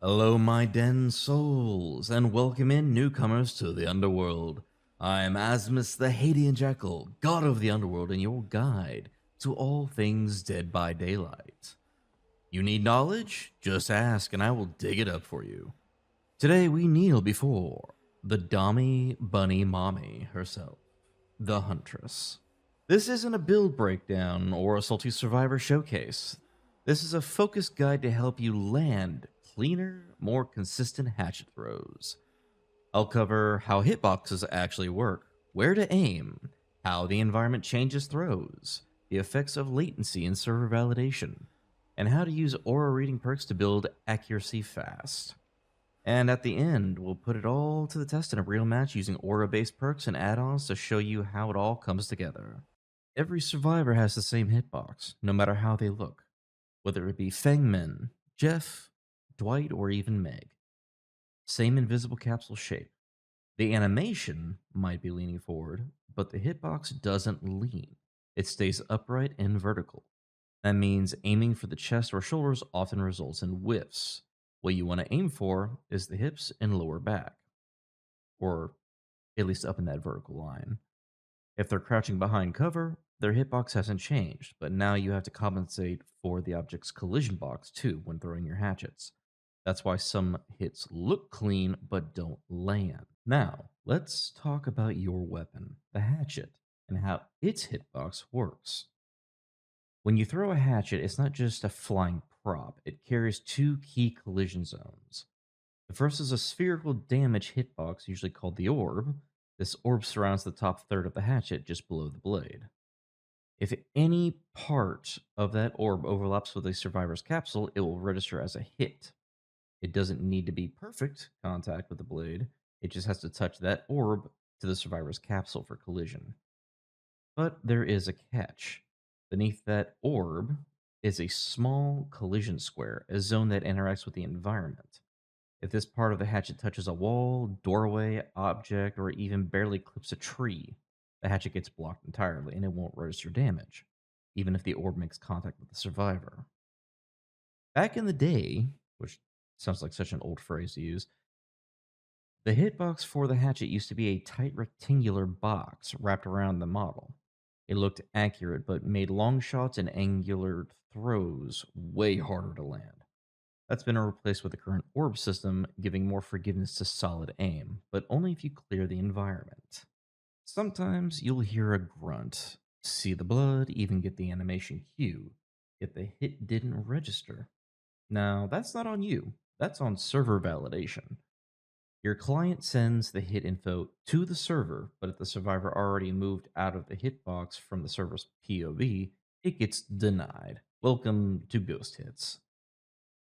Hello, my den souls, and welcome in newcomers to the underworld. I am Asmus the Hadean Jackal, god of the underworld, and your guide to all things Dead by Daylight. You need knowledge? Just ask, and I will dig it up for you. Today we kneel before the Dommy Bunny Mommy herself, the Huntress. This isn't a build breakdown or a salty survivor showcase. This is a focused guide to help you land cleaner, more consistent hatchet throws. I'll cover how hitboxes actually work, where to aim, how the environment changes throws, the effects of latency and server validation, and how to use aura reading perks to build accuracy fast. And at the end, we'll put it all to the test in a real match using aura-based perks and add-ons to show you how it all comes together. Every survivor has the same hitbox, no matter how they look, whether it be Fangman, Jeff, Dwight, or even Meg. Same invisible capsule shape. The animation might be leaning forward, but the hitbox doesn't lean. It stays upright and vertical. That means aiming for the chest or shoulders often results in whiffs. What you want to aim for is the hips and lower back, or at least up in that vertical line. If they're crouching behind cover, their hitbox hasn't changed, but now you have to compensate for the object's collision box too when throwing your hatchets. That's why some hits look clean but don't land. Now, let's talk about your weapon, the hatchet, and how its hitbox works. When you throw a hatchet, it's not just a flying prop, it carries two key collision zones. The first is a spherical damage hitbox, usually called the orb. This orb surrounds the top third of the hatchet just below the blade. If any part of that orb overlaps with a survivor's capsule, it will register as a hit. It doesn't need to be perfect contact with the blade, it just has to touch that orb to the survivor's capsule for collision. But there is a catch. Beneath that orb is a small collision square, a zone that interacts with the environment. If this part of the hatchet touches a wall, doorway, object, or even barely clips a tree, the hatchet gets blocked entirely and it won't register damage, even if the orb makes contact with the survivor. Back in the day, which sounds like such an old phrase to use, the hitbox for the hatchet used to be a tight rectangular box wrapped around the model. It looked accurate, but made long shots and angular throws way harder to land. That's been replaced with the current orb system, giving more forgiveness to solid aim, but only if you clear the environment. Sometimes you'll hear a grunt, see the blood, even get the animation cue, yet the hit didn't register. Now, that's not on you, that's on server validation. Your client sends the hit info to the server, but if the survivor already moved out of the hitbox from the server's POV, it gets denied. Welcome to Ghost Hits.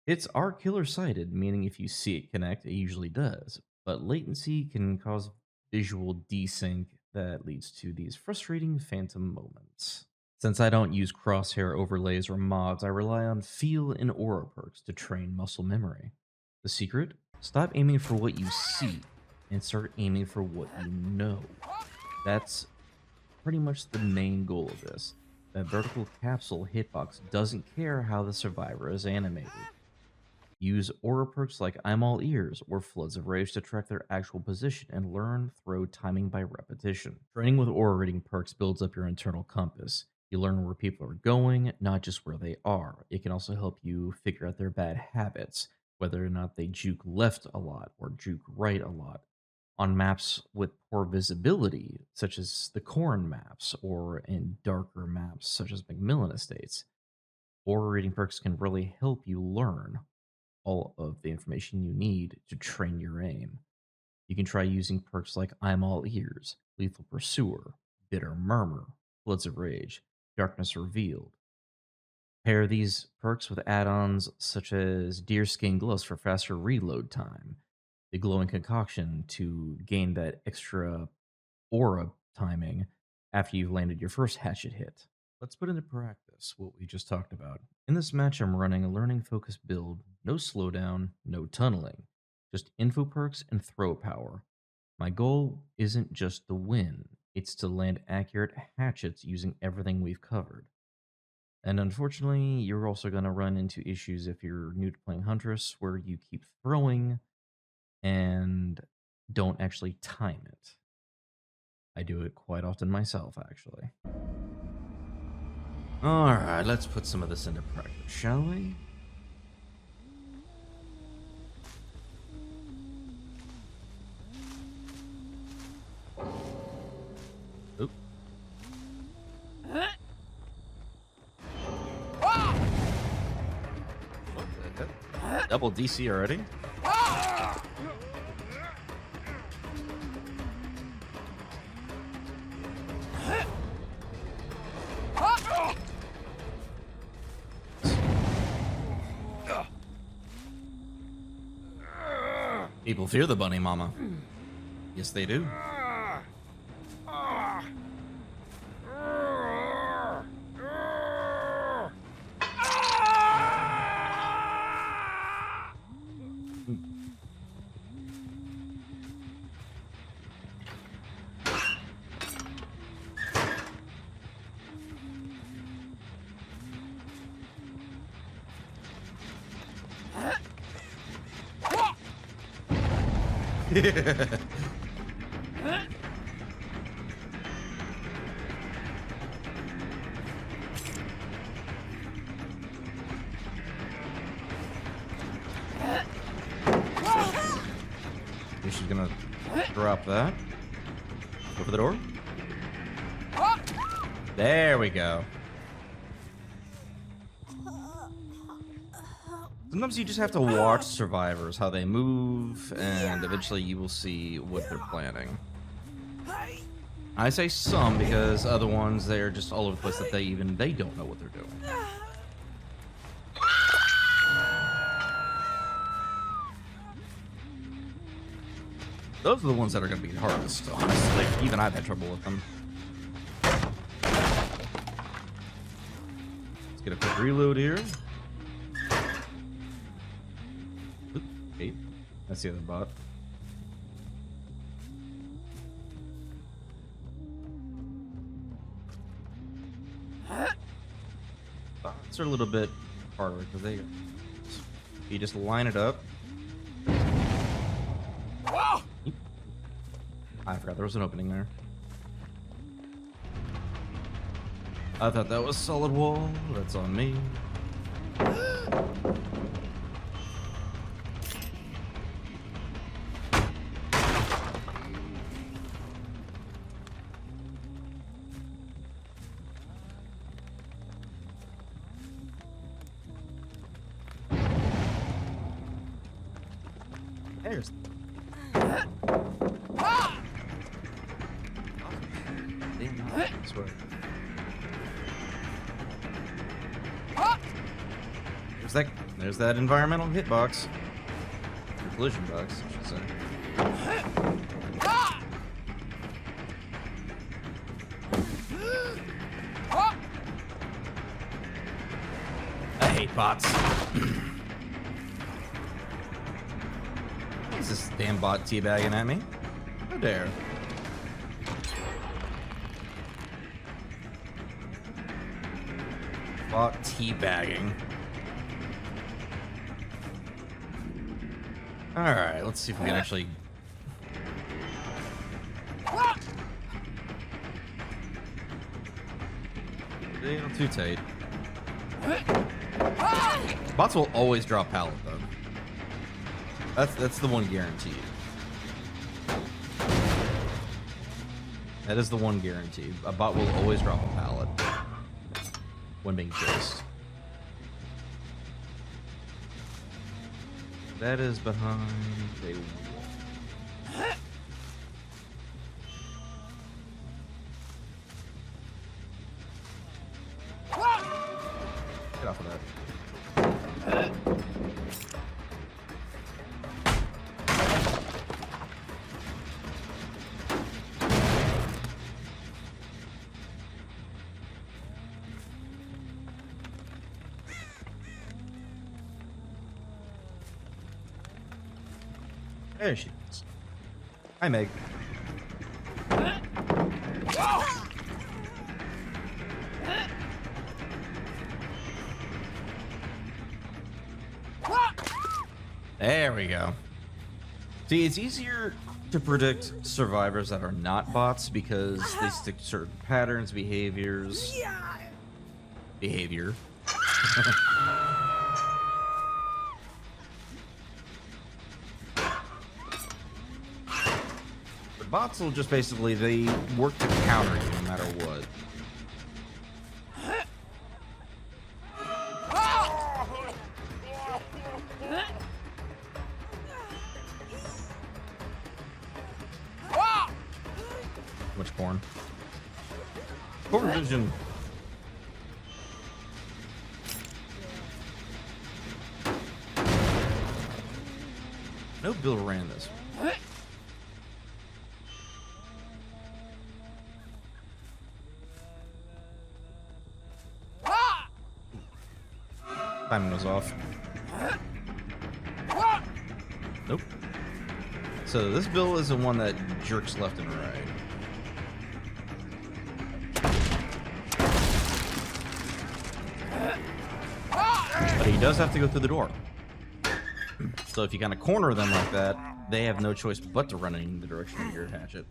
Hits are killer sighted, meaning if you see it connect, it usually does, but latency can cause visual desync that leads to these frustrating phantom moments. Since I don't use crosshair overlays or mods, I rely on feel and aura perks to train muscle memory. The secret? Stop aiming for what you see and start aiming for what you know. That's pretty much the main goal of this. That vertical capsule hitbox doesn't care how the survivor is animated. Use aura perks like I'm all ears or floods of rage to track their actual position and learn throw timing by repetition. Training with aura reading perks builds up your internal compass. You learn where people are going, not just where they are. It can also help you figure out their bad habits, whether or not they juke left a lot or juke right a lot. On maps with poor visibility, such as the Corn maps, or in darker maps, such as Macmillan Estates, aura reading perks can really help you learn all of the information you need to train your aim. You can try using perks like I'm All Ears, Lethal Pursuer, Bitter Murmur, Floods of Rage, Darkness Revealed. Pair these perks with add-ons such as Deerskin Gloves for faster reload time, the Glowing Concoction to gain that extra aura timing after you've landed your first hatchet hit. Let's put into practice what we just talked about. In this match, I'm running a learning focused build, no slowdown, no tunneling, just info perks and throw power. My goal isn't just the win, it's to land accurate hatchets using everything we've covered. And unfortunately, you're also going to run into issues if you're new to playing Huntress, where you keep throwing and don't actually time it. I do it quite often myself, actually. Alright, let's put some of this into practice, shall we? Oop. What the heck? Double DC already? People fear the bunny mama. Yes, they do. She's gonna drop that. Go for the door. There we go. Sometimes you just have to watch survivors, how they move, and eventually you will see what they're planning. I say some because other ones, they're just all over the place that they don't know what they're doing. Those are the ones that are going to be hardest, honestly. Even I've had trouble with them. Let's get a quick reload here. Oop, 8. That's the other bot. Bots are a little bit harder because you just line it up. I forgot there was an opening there. I thought that was solid wall. That's on me. There's. I swear. There's that environmental hitbox. Or collision box, I should say. I hate bots. Is this damn bot teabagging at me? How dare. Bot teabagging. Alright, let's see if we can actually... Damn, too tight. Bots will always drop pallet, though. That's the one guarantee. That is the one guarantee. A bot will always drop a pallet when being chased. That is behind a wall. Get off of that. There she is. Hi, Meg. There we go. See, it's easier to predict survivors that are not bots because they stick to certain patterns, behavior. But bots will just basically, they work to counter you no matter what. Much corn. Corn vision. No Bill ran this. Timing was off. Nope. So this Bill is the one that jerks left and right. But he does have to go through the door. So if you kind of corner them like that, they have no choice but to run in the direction of your hatchet.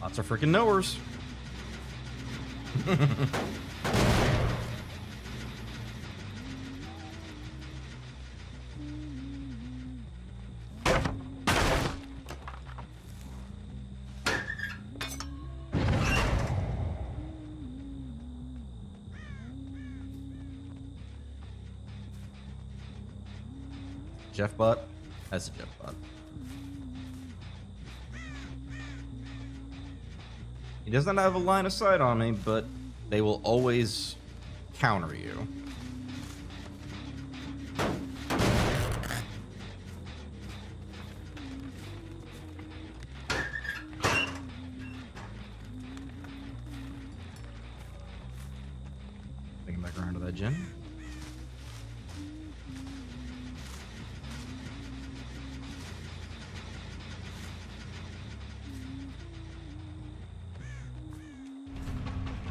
Lots of freaking knowers. Jeff bot? That's a Jeff bot. He does not have a line of sight on me, but they will always counter you. Thinking back around to that gen.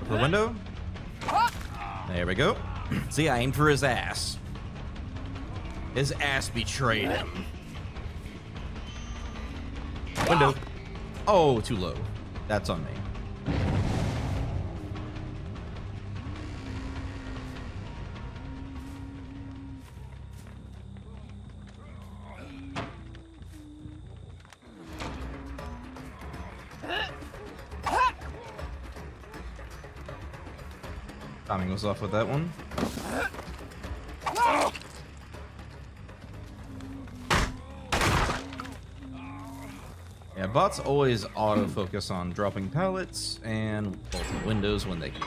The window. There we go. See, I aimed for his ass. His ass betrayed him. Window. Oh, too low. That's on me. Timing was off with that one. Yeah, bots always autofocus on dropping pallets and vaulting windows when they can.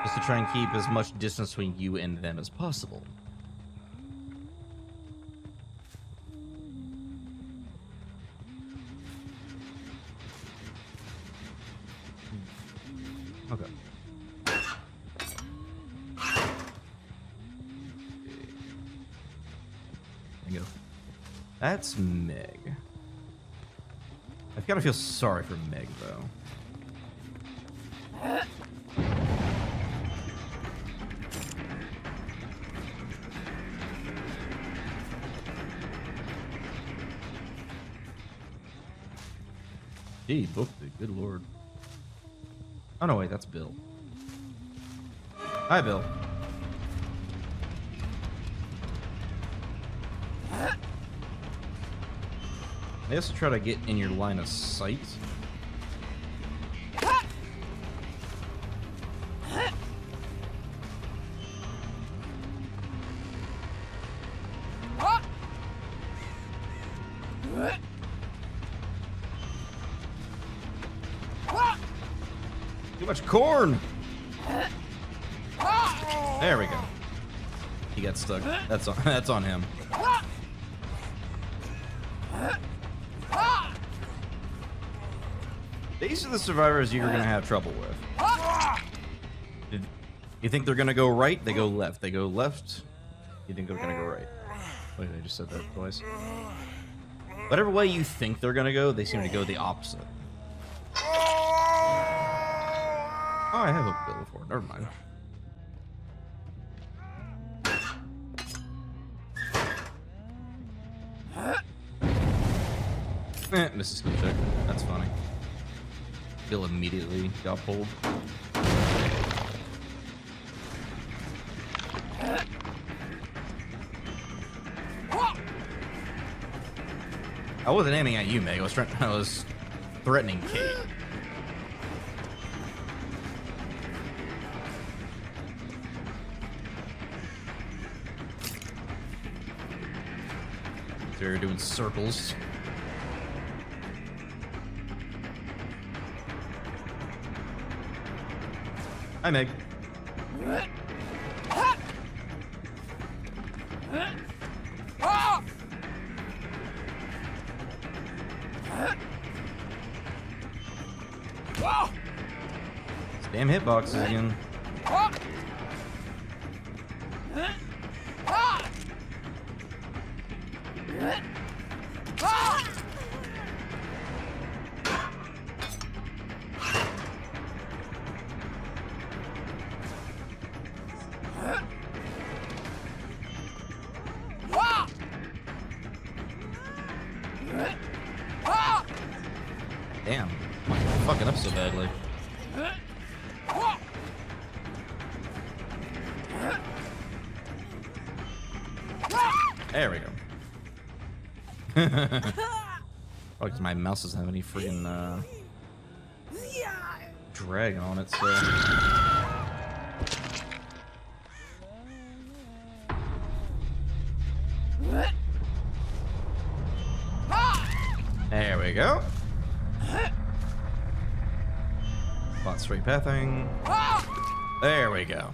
Just to try and keep as much distance between you and them as possible. Okay. There you go. That's Meg. I've got to feel sorry for Meg, though. Gee, booked it. Good lord. Oh, no, wait, that's Bill. Hi, Bill. They also try to get in your line of sight. Too much corn! There we go. He got stuck. That's on him. These are the survivors you're gonna have trouble with. You think they're gonna go right? They go left. They go left. You think they're gonna go right? Wait, I just said that twice. Whatever way you think they're gonna go, they seem to go the opposite. Oh, I have a bill for it. Never mind. Mrs. Skill check. That's funny. Bill immediately got pulled. I wasn't aiming at you, Meg. I was threatening Kate. They're doing circles. Hi, Meg. Damn hitboxes again. Damn, I'm fucking up so badly. There we go. Oh, because my mouse doesn't have any freaking drag on it, so. There we go. Spot straight pathing. There we go.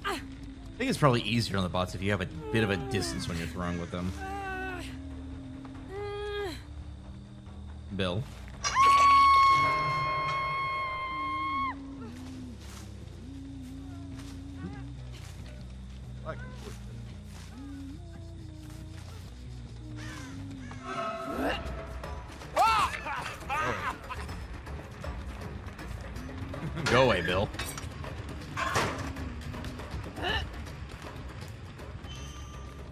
I think it's probably easier on the bots if you have a bit of a distance when you're throwing with them. Bill. Go away, Bill.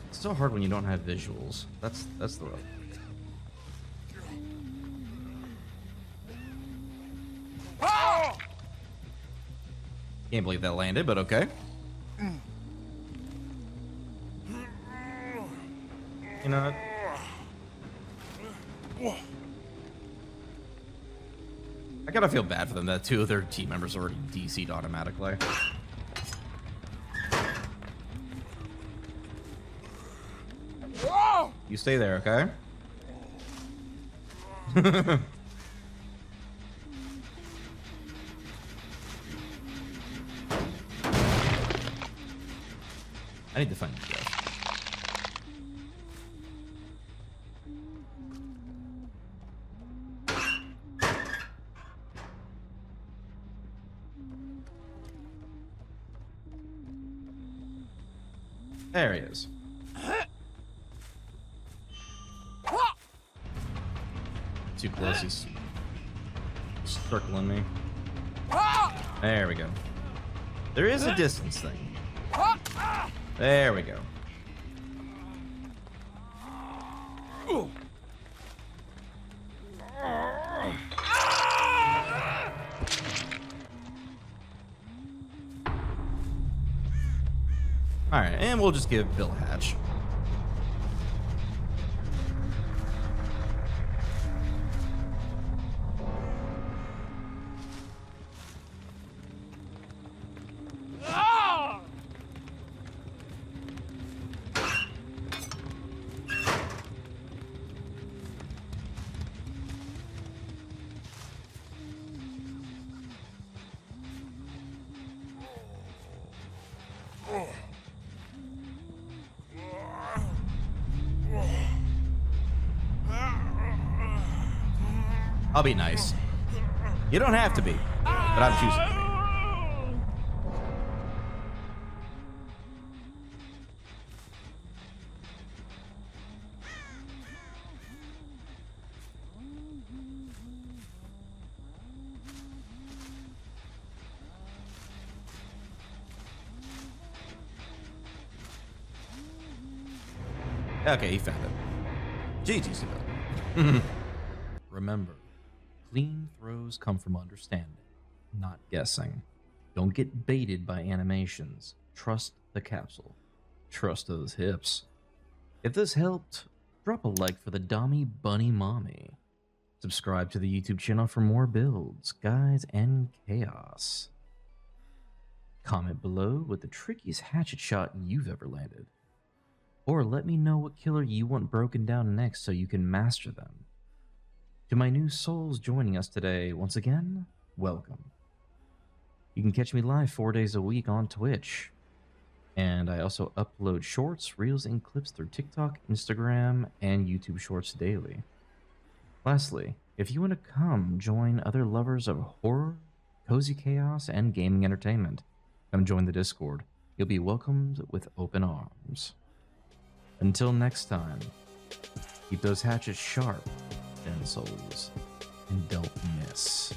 It's so hard when you don't have visuals. That's the rub. Can't believe that landed, but okay. You know what? I gotta feel bad for them that two of their team members already DC'd automatically. You stay there, okay? I need to find you guys. There he is. Too close, he's circling me. There we go. There is a distance thing. There we go. Alright, and we'll just give Bill Hatch. I'll be nice. You don't have to be, but I'm choosing. Okay, he found it. GG, civilian. Remember, clean throws come from understanding, not guessing. Don't get baited by animations. Trust the capsule. Trust those hips. If this helped, drop a like for the Dommy Bunny Mommy. Subscribe to the YouTube channel for more builds, guides, and chaos. Comment below with the trickiest hatchet shot you've ever landed. Or let me know what killer you want broken down next so you can master them. To my new souls joining us today, once again, welcome. You can catch me live 4 days a week on Twitch. And I also upload shorts, reels, and clips through TikTok, Instagram, and YouTube Shorts daily. Lastly, if you want to come join other lovers of horror, cozy chaos, and gaming entertainment, come join the Discord. You'll be welcomed with open arms. Until next time, keep those hatchets sharp, Den Souls, and don't miss.